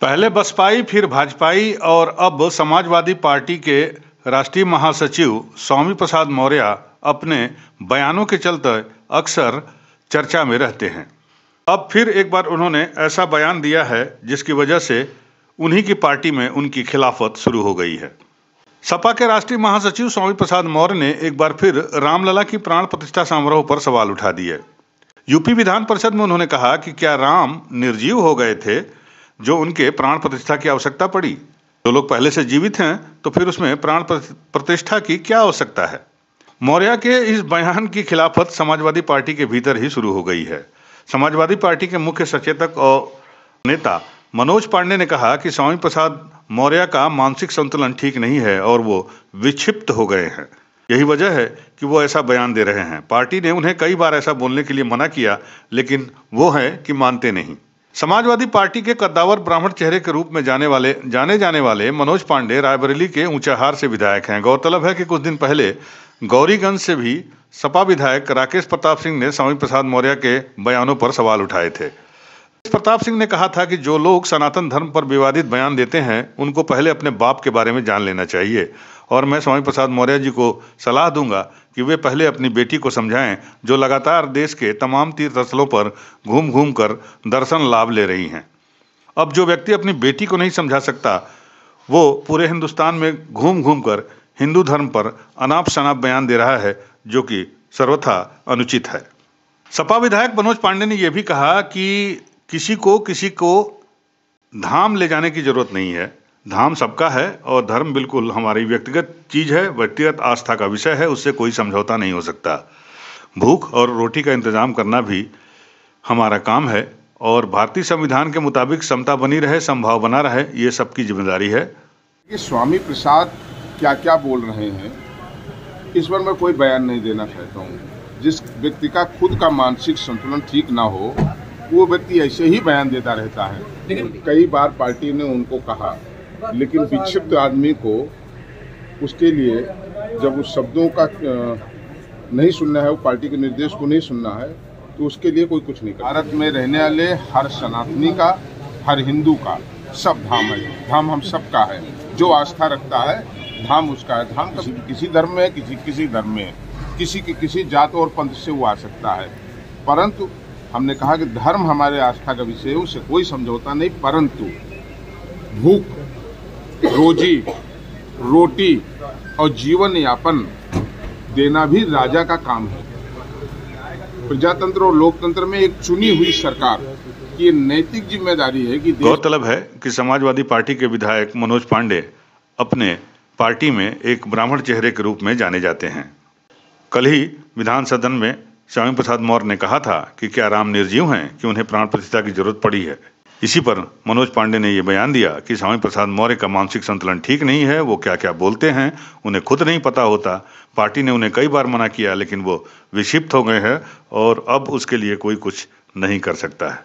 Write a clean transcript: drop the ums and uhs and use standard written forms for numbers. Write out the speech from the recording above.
पहले बसपाई फिर भाजपाई और अब समाजवादी पार्टी के राष्ट्रीय महासचिव स्वामी प्रसाद मौर्य अपने बयानों के चलते अक्सर चर्चा में रहते हैं। अब फिर एक बार उन्होंने ऐसा बयान दिया है जिसकी वजह से उन्हीं की पार्टी में उनकी खिलाफत शुरू हो गई है। सपा के राष्ट्रीय महासचिव स्वामी प्रसाद मौर्य ने एक बार फिर रामलला की प्राण प्रतिष्ठा समारोह पर सवाल उठा दिए। यूपी विधान परिषद में उन्होंने कहा कि क्या राम निर्जीव हो गए थे जो उनके प्राण प्रतिष्ठा की आवश्यकता पड़ी? जो लोग पहले से जीवित हैं तो फिर उसमें प्राण प्रतिष्ठा की क्या आवश्यकता है? मौर्य के इस बयान की खिलाफत समाजवादी पार्टी के भीतर ही शुरू हो गई है। समाजवादी पार्टी के मुख्य सचेतक और नेता मनोज पांडे ने कहा कि स्वामी प्रसाद मौर्य का मानसिक संतुलन ठीक नहीं है और वो विक्षिप्त हो गए हैं। यही वजह है कि वो ऐसा बयान दे रहे हैं। पार्टी ने उन्हें कई बार ऐसा बोलने के लिए मना किया, लेकिन वो है कि मानते नहीं। समाजवादी पार्टी के कद्दावर ब्राह्मण चेहरे के रूप में जाने जाने वाले मनोज पांडे रायबरेली के ऊंचाहार से विधायक हैं। गौरतलब है कि कुछ दिन पहले गौरीगंज से भी सपा विधायक राकेश प्रताप सिंह ने स्वामी प्रसाद मौर्य के बयानों पर सवाल उठाए थे। प्रताप सिंह ने कहा था कि जो लोग सनातन धर्म पर विवादित बयान देते हैं उनको पहले अपने बाप के बारे में जान लेना चाहिए और मैं स्वामी प्रसाद मौर्य जी को सलाह दूंगा कि वे पहले अपनी बेटी को समझाएं जो लगातार देश के तमाम तीर्थ स्थलों पर घूम घूम कर दर्शन लाभ ले रही हैं। अब जो व्यक्ति अपनी बेटी को नहीं समझा सकता वो पूरे हिंदुस्तान में घूम घूम कर हिंदू धर्म पर अनाप शनाप बयान दे रहा है, जो कि सर्वथा अनुचित है। सपा विधायक मनोज पांडे ने यह भी कहा कि किसी को धाम ले जाने की जरूरत नहीं है। धाम सबका है और धर्म बिल्कुल हमारी व्यक्तिगत चीज है, व्यक्तिगत आस्था का विषय है, उससे कोई समझौता नहीं हो सकता। भूख और रोटी का इंतजाम करना भी हमारा काम है और भारतीय संविधान के मुताबिक समता बनी रहे, समभाव बना रहे, ये सबकी जिम्मेदारी है। कि स्वामी प्रसाद क्या क्या बोल रहे हैं इस पर मैं कोई बयान नहीं देना चाहता हूँ। जिस व्यक्ति का खुद का मानसिक संतुलन ठीक ना हो वो व्यक्ति ऐसे ही बयान देता रहता है। कई बार पार्टी ने उनको कहा, लेकिन विक्षिप्त आदमी को उसके लिए जब उस शब्दों का नहीं सुनना है, वो पार्टी के निर्देश को नहीं सुनना है, तो उसके लिए कोई कुछ नहीं कर। भारत में रहने वाले हर सनातनी का, हर हिंदू का सब धाम है। धाम हम सबका है। जो आस्था रखता है धाम उसका है। धाम किसी धर्म में है, किसी धर्म में है, किसी की किसी जात और पंथ से वो आ सकता है, परंतु हमने कहा कि धर्म हमारे आस्था का विषय है, उससे कोई समझौता नहीं। परंतु भूख, रोटी और जीवन यापन देना भी राजा का काम है। प्रजातंत्र और लोकतंत्र में एक चुनी हुई सरकार की नैतिक जिम्मेदारी है कि गौरतलब है कि समाजवादी पार्टी के विधायक मनोज पांडे अपने पार्टी में एक ब्राह्मण चेहरे के रूप में जाने जाते हैं। कल ही विधान सदन में स्वामी प्रसाद मौर्य ने कहा था कि क्या राम निर्जीव हैं कि उन्हें प्राण प्रतिष्ठा की जरूरत पड़ी है। इसी पर मनोज पांडे ने यह बयान दिया कि स्वामी प्रसाद मौर्य का मानसिक संतुलन ठीक नहीं है, वो क्या क्या बोलते हैं उन्हें खुद नहीं पता होता। पार्टी ने उन्हें कई बार मना किया, लेकिन वो विक्षिप्त हो गए हैं और अब उसके लिए कोई कुछ नहीं कर सकता है।